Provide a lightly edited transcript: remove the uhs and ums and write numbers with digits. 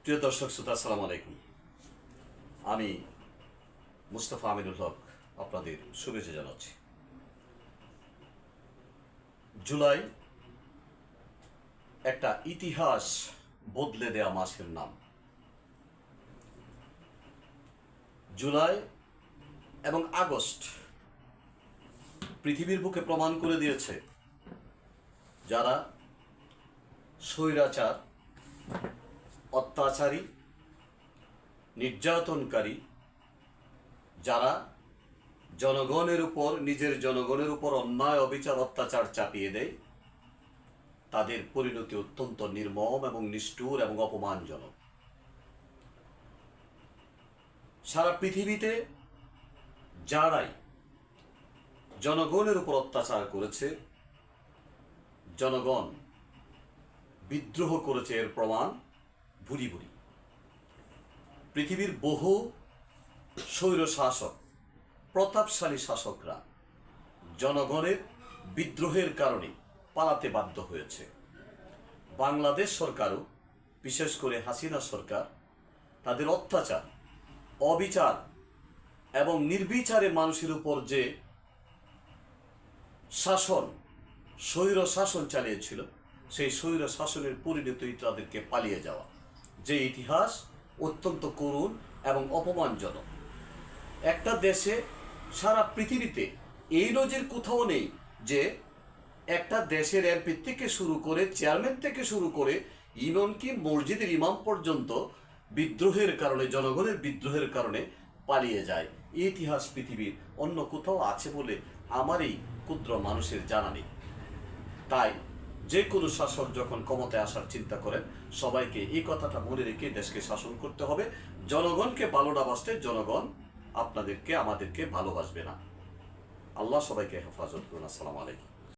প্রিয় দর্শক শ্রোতা, আসসালামু আলাইকুম। আমি মুস্তাফা আমিনুল হক আপনাদের শুভেচ্ছা জানাচ্ছি। জুলাই একটা ইতিহাস বদলে দেয়া মাসের নাম। জুলাই এবং আগস্ট পৃথিবীর বুকে প্রমাণ করে দিয়েছে যারা স্বৈরাচার, অত্যাচারী, নির্যাতনকারী, যারা নিজের জনগণের উপর অন্যায়, অবিচার, অত্যাচার চাপিয়ে দেয়, তাদের পরিণতি অত্যন্ত নির্মম এবং নিষ্ঠুর এবং অপমানজনক। সারা পৃথিবীতে যারাই জনগণের উপর অত্যাচার করেছে, জনগণ বিদ্রোহ করেছে, এর প্রমাণ ভুরি ভুরি। পৃথিবীর বহু স্বৈর শাসক, প্রতাপশালী শাসকরা জনগণের বিদ্রোহের কারণে পালাতে বাধ্য হয়েছে। বাংলাদেশ সরকারও, বিশেষ করে হাসিনা সরকার, তাদের অত্যাচার, অবিচার এবং নির্বিচারে মানুষের উপর যে শাসন, স্বৈর শাসন চালিয়েছিল, সেই স্বৈর শাসনের পরিণতি তাদেরকে পালিয়ে যাওয়া, যে ইতিহাস অত্যন্ত করুণ এবং অপমানজনক। একটা দেশে, সারা পৃথিবীতে এই নজির কোথাও নেই যে একটা দেশের এমপি থেকে শুরু করে, চেয়ারম্যান থেকে শুরু করে, এমনকি মসজিদের ইমাম পর্যন্ত বিদ্রোহের কারণে, জনগণের বিদ্রোহের কারণে পালিয়ে যায়। এই ইতিহাস পৃথিবীর অন্য কোথাও আছে বলে আমার এই ক্ষুদ্র মানুষের জানা নেই। তাই যে কোনো শাসক যখন ক্ষমতায় আসার চিন্তা করেন, সবাইকে এই কথাটা মনে রেখে দেশকে শাসন করতে হবে। জনগণকে ভালো না বাসলে জনগণ আপনাদেরকে, আমাদেরকে ভালোবাসবে না। আল্লাহ সবাইকে হেফাজত করুন। আসসালামু আলাইকুম।